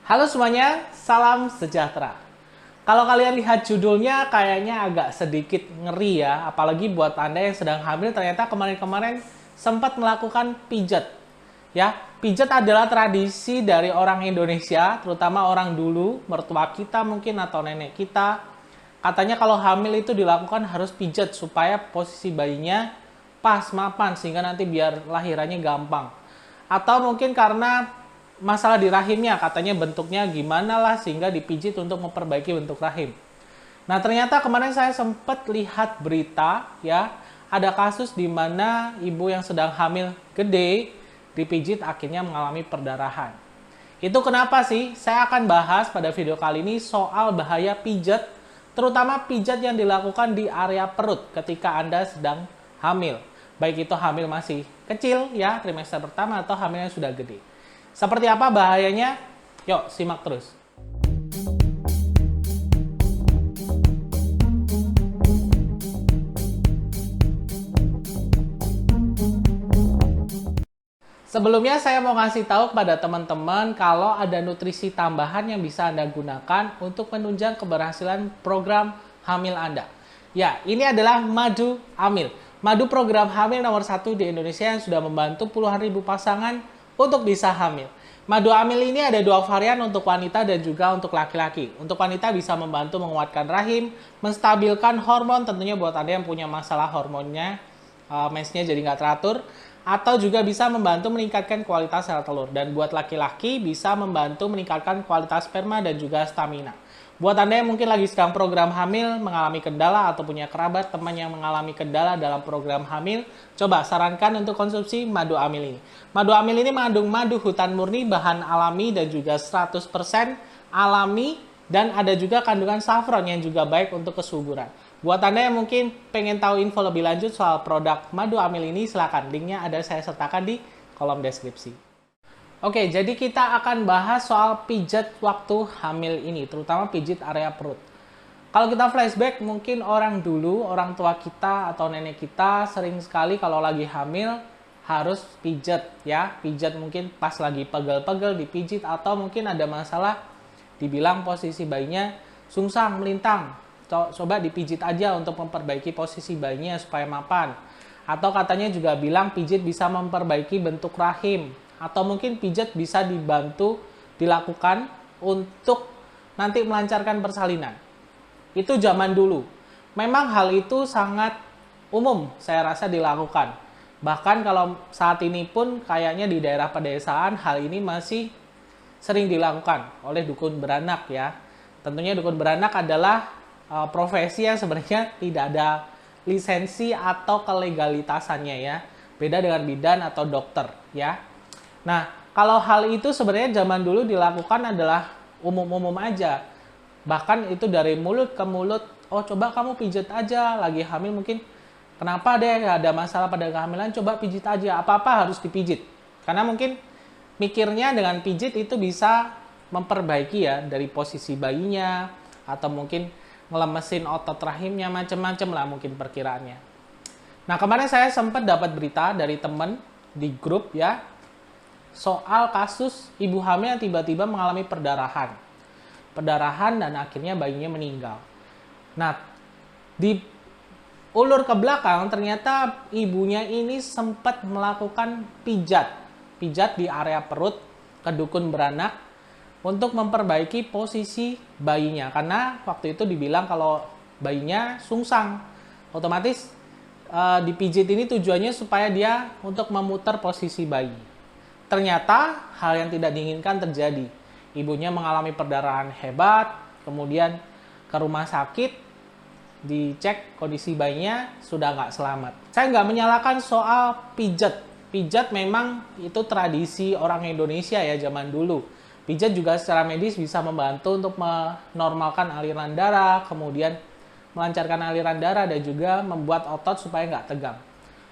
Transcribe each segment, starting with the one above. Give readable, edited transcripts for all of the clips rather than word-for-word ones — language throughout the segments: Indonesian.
Halo semuanya, salam sejahtera. Kalau kalian lihat judulnya kayaknya agak sedikit ngeri ya, apalagi buat Anda yang sedang hamil ternyata kemarin-kemarin sempat melakukan pijat. Ya, pijat adalah tradisi dari orang Indonesia, terutama orang dulu, mertua kita mungkin atau nenek kita. Katanya kalau hamil itu dilakukan harus pijat supaya posisi bayinya pas, mapan, sehingga nanti biar lahirannya gampang. Atau mungkin karena masalah di rahimnya, katanya bentuknya gimana lah sehingga dipijit untuk memperbaiki bentuk rahim. Nah ternyata kemarin saya sempat lihat berita ya, ada kasus di mana ibu yang sedang hamil gede dipijit akhirnya mengalami perdarahan. Itu kenapa sih? Saya akan bahas pada video kali ini soal bahaya pijat, terutama pijat yang dilakukan di area perut ketika Anda sedang hamil. Baik itu hamil masih kecil ya, trimester pertama, atau hamil yang sudah gede. Seperti apa bahayanya? Yuk, simak terus. Sebelumnya saya mau ngasih tahu kepada teman-teman kalau ada nutrisi tambahan yang bisa Anda gunakan untuk menunjang keberhasilan program hamil Anda. Ya, ini adalah madu amil. Madu program hamil nomor 1 di Indonesia yang sudah membantu puluhan ribu pasangan untuk bisa hamil. Madu amil ini ada dua varian untuk wanita dan juga untuk laki-laki. Untuk wanita bisa membantu menguatkan rahim, menstabilkan hormon, tentunya buat Anda yang punya masalah hormonnya, mensnya jadi nggak teratur, atau juga bisa membantu meningkatkan kualitas sel telur. Dan buat laki-laki bisa membantu meningkatkan kualitas sperma dan juga stamina. Buat Anda yang mungkin lagi sedang program hamil, mengalami kendala, atau punya kerabat, teman yang mengalami kendala dalam program hamil, coba sarankan untuk konsumsi madu amil ini. Madu amil ini mengandung madu hutan murni, bahan alami dan juga 100% alami, dan ada juga kandungan saffron yang juga baik untuk kesuburan. Buat Anda yang mungkin pengen tahu info lebih lanjut soal produk madu amil ini, silakan. Linknya ada saya sertakan di kolom deskripsi. Oke, jadi kita akan bahas soal pijat waktu hamil ini, terutama pijit area perut. Kalau kita flashback, mungkin orang dulu, orang tua kita atau nenek kita sering sekali kalau lagi hamil harus pijat ya. Pijat mungkin pas lagi pegel-pegel dipijit, atau mungkin ada masalah dibilang posisi bayinya sungsang, melintang. Coba dipijit aja untuk memperbaiki posisi bayinya supaya mapan. Atau katanya juga bilang pijit bisa memperbaiki bentuk rahim. Atau mungkin pijat bisa dibantu dilakukan untuk nanti melancarkan persalinan. Itu zaman dulu. Memang hal itu sangat umum saya rasa dilakukan. Bahkan kalau saat ini pun kayaknya di daerah pedesaan hal ini masih sering dilakukan oleh dukun beranak ya. Tentunya dukun beranak adalah profesi yang sebenarnya tidak ada lisensi atau kelegalitasannya ya. Beda dengan bidan atau dokter ya. Nah, kalau hal itu sebenarnya zaman dulu dilakukan adalah umum-umum aja. Bahkan itu dari mulut ke mulut, oh coba kamu pijat aja, lagi hamil mungkin, kenapa deh ada masalah pada kehamilan, coba pijit aja, apa-apa harus dipijit. Karena mungkin mikirnya dengan pijit itu bisa memperbaiki ya, dari posisi bayinya, atau mungkin ngelemesin otot rahimnya, macem-macem lah mungkin perkiraannya. Nah, kemarin saya sempat dapat berita dari teman di grup ya, soal kasus ibu hamil yang tiba-tiba mengalami perdarahan. Perdarahan dan akhirnya bayinya meninggal. Nah, di ulur ke belakang ternyata ibunya ini sempat melakukan pijat di area perut ke dukun beranak untuk memperbaiki posisi bayinya. Karena waktu itu dibilang kalau bayinya sungsang. Otomatis dipijit ini tujuannya supaya dia untuk memutar posisi bayi. Ternyata hal yang tidak diinginkan terjadi. Ibunya mengalami perdarahan hebat, kemudian ke rumah sakit, dicek kondisi bayinya sudah nggak selamat. Saya nggak menyalahkan soal pijat. Pijat memang itu tradisi orang Indonesia ya zaman dulu. Pijat juga secara medis bisa membantu untuk menormalkan aliran darah, kemudian melancarkan aliran darah dan juga membuat otot supaya nggak tegang.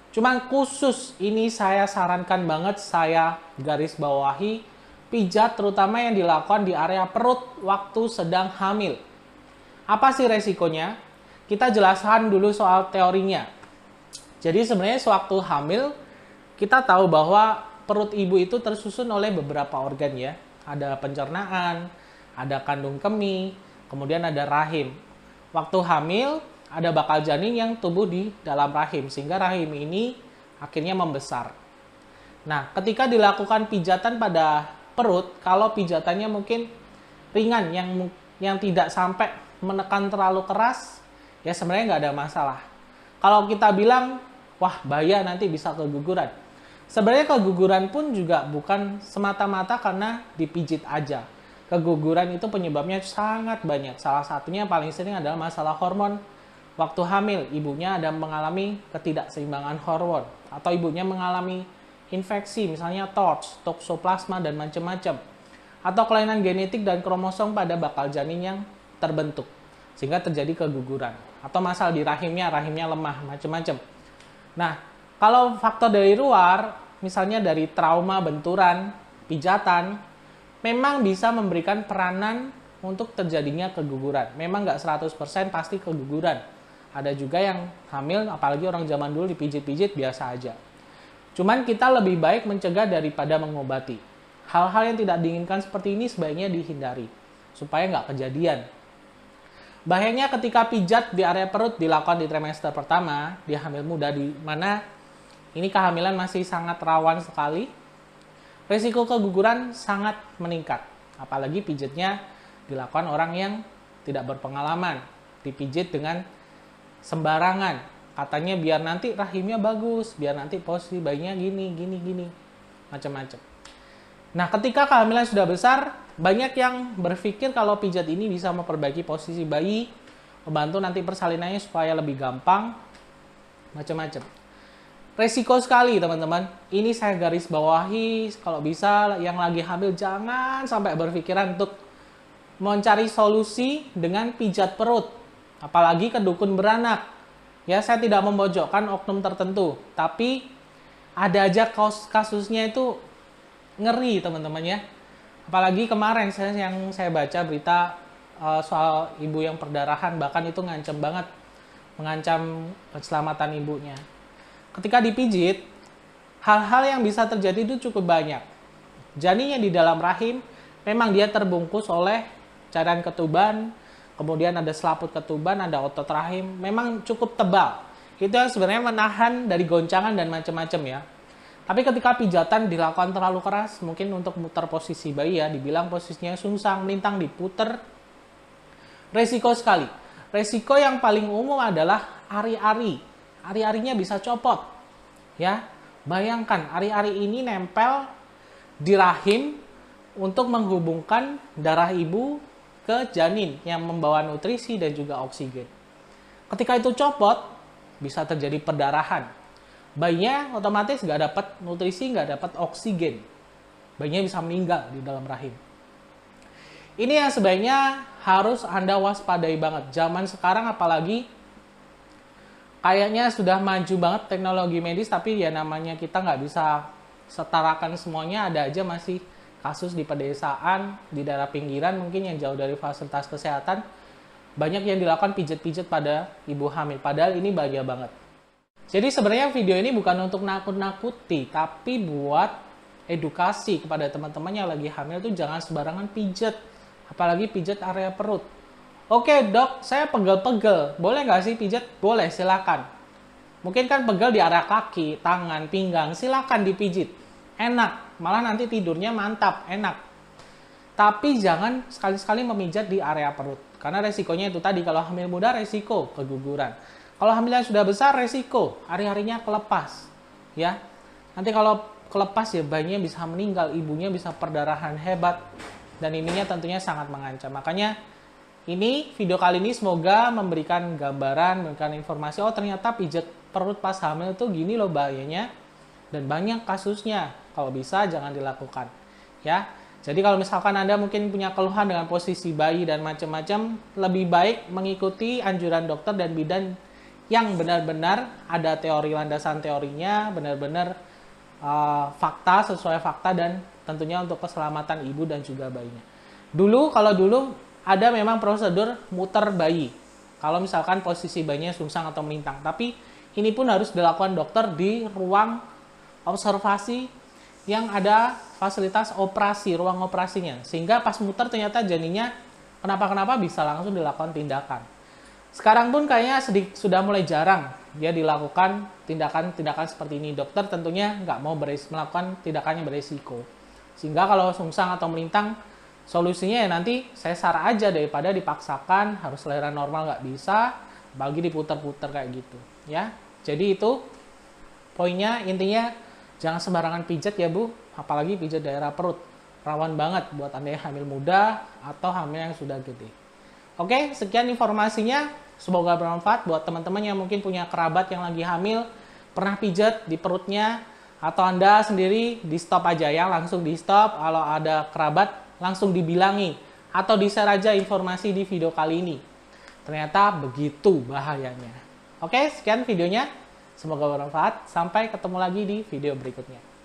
Cuman khusus ini saya sarankan banget, saya garis bawahi pijat terutama yang dilakukan di area perut waktu sedang hamil. Apa sih resikonya? Kita jelaskan dulu soal teorinya. Jadi sebenarnya sewaktu hamil kita tahu bahwa perut ibu itu tersusun oleh beberapa organ ya. ada pencernaan, ada kandung kemih, kemudian ada rahim. Waktu hamil, ada bakal janin yang tumbuh di dalam rahim, sehingga rahim ini akhirnya membesar. Nah, ketika dilakukan pijatan pada perut, kalau pijatannya mungkin ringan, yang tidak sampai menekan terlalu keras, ya sebenarnya nggak ada masalah. Kalau kita bilang, wah bahaya nanti bisa keguguran. Sebenarnya keguguran pun juga bukan semata-mata karena dipijit aja. Keguguran itu penyebabnya sangat banyak. Salah satunya paling sering adalah masalah hormon. Waktu hamil, ibunya ada mengalami ketidakseimbangan hormon. Atau ibunya mengalami infeksi, misalnya TORCH, toksoplasma, dan macam-macam. Atau kelainan genetik dan kromosom pada bakal janin yang terbentuk. Sehingga terjadi keguguran. Atau masalah di rahimnya lemah, macam-macam. Nah, kalau faktor dari luar, misalnya dari trauma, benturan, pijatan, memang bisa memberikan peranan untuk terjadinya keguguran. Memang nggak 100% pasti keguguran. Ada juga yang hamil, apalagi orang zaman dulu dipijit-pijit biasa aja. Cuman kita lebih baik mencegah daripada mengobati. Hal-hal yang tidak diinginkan seperti ini sebaiknya dihindari, supaya nggak kejadian. Bahayanya ketika pijat di area perut dilakukan di trimester pertama, di hamil muda, di mana ini kehamilan masih sangat rawan sekali, risiko keguguran sangat meningkat. Apalagi pijatnya dilakukan orang yang tidak berpengalaman, dipijit dengan sembarangan. Katanya biar nanti rahimnya bagus, biar nanti posisi bayinya gini, macam-macam. Nah, ketika kehamilan sudah besar, banyak yang berpikir kalau pijat ini bisa memperbaiki posisi bayi, membantu nanti persalinannya supaya lebih gampang, macam-macam. Resiko sekali teman-teman, ini saya garis bawahi, kalau bisa yang lagi hamil jangan sampai berpikiran untuk mencari solusi dengan pijat perut, apalagi ke dukun beranak. Ya, saya tidak memojokkan oknum tertentu, tapi ada aja kasusnya itu ngeri teman-teman ya. Apalagi kemarin yang saya baca berita soal ibu yang perdarahan, bahkan itu ngancam banget, mengancam keselamatan ibunya. Ketika dipijit, hal-hal yang bisa terjadi itu cukup banyak. Janinnya di dalam rahim, memang dia terbungkus oleh cairan ketuban, kemudian ada selaput ketuban, ada otot rahim, memang cukup tebal. Itu yang sebenarnya menahan dari goncangan dan macam-macam ya. Tapi ketika pijatan dilakukan terlalu keras, mungkin untuk muter posisi bayi ya, dibilang posisinya sungsang, melintang, diputer, resiko sekali. Resiko yang paling umum adalah ari-ari. Ari-arinya bisa copot. Ya, bayangkan ari-ari ini nempel di rahim untuk menghubungkan darah ibu ke janin yang membawa nutrisi dan juga oksigen. Ketika itu copot, bisa terjadi perdarahan. Bayinya otomatis nggak dapat nutrisi, nggak dapat oksigen. Bayinya bisa meninggal di dalam rahim. Ini yang sebaiknya harus Anda waspadai banget. Zaman sekarang apalagi kayaknya sudah maju banget teknologi medis, tapi ya namanya kita nggak bisa setarakan semuanya. Ada aja masih kasus di pedesaan, di daerah pinggiran mungkin yang jauh dari fasilitas kesehatan, banyak yang dilakukan pijat-pijat pada ibu hamil. Padahal ini bahaya banget. Jadi sebenarnya video ini bukan untuk nakut-nakuti, tapi buat edukasi kepada teman-teman yang lagi hamil tuh jangan sembarangan pijat, apalagi pijat area perut. Oke dok, saya pegel-pegel, boleh nggak sih pijat? Boleh, silakan. Mungkin kan pegel di area kaki, tangan, pinggang, silakan dipijit. Enak, malah nanti tidurnya mantap, enak. Tapi jangan sekali-sekali memijat di area perut, karena resikonya itu tadi, kalau hamil muda resiko keguguran. Kalau hamilan sudah besar, resiko hari-harinya kelepas, ya. Nanti kalau kelepas ya bayinya bisa meninggal, ibunya bisa perdarahan hebat, dan ininya tentunya sangat mengancam. Makanya ini video kali ini semoga memberikan gambaran, memberikan informasi. Oh ternyata pijat perut pas hamil tuh gini loh bahayanya, dan banyak kasusnya. Kalau bisa jangan dilakukan, ya. Jadi kalau misalkan Anda mungkin punya keluhan dengan posisi bayi dan macam-macam, lebih baik mengikuti anjuran dokter dan bidan yang benar-benar ada teori, landasan teorinya, benar-benar fakta, sesuai fakta, dan tentunya untuk keselamatan ibu dan juga bayinya. Kalau dulu ada memang prosedur muter bayi, kalau misalkan posisi bayinya sungsang atau melintang, tapi ini pun harus dilakukan dokter di ruang observasi yang ada fasilitas operasi, ruang operasinya. Sehingga pas muter ternyata janinnya kenapa-kenapa bisa langsung dilakukan tindakan. Sekarang pun kayaknya sudah mulai jarang dia dilakukan tindakan-tindakan seperti ini. Dokter tentunya nggak mau melakukan tindakan yang beresiko. Sehingga kalau sungsang atau melintang, solusinya ya nanti saya sesar aja daripada dipaksakan harus lahiran normal nggak bisa, bagi diputar-putar kayak gitu. Ya, jadi itu poinnya, intinya jangan sembarangan pijat ya Bu, apalagi pijat daerah perut. Rawan banget buat Anda yang hamil muda atau hamil yang sudah gede. Oke, sekian informasinya. Semoga bermanfaat buat teman-teman yang mungkin punya kerabat yang lagi hamil, pernah pijat di perutnya, atau Anda sendiri di stop aja ya, langsung di stop. Kalau ada kerabat langsung dibilangi atau di-share aja informasi di video kali ini. Ternyata begitu bahayanya. Oke, sekian videonya. Semoga bermanfaat. Sampai ketemu lagi di video berikutnya.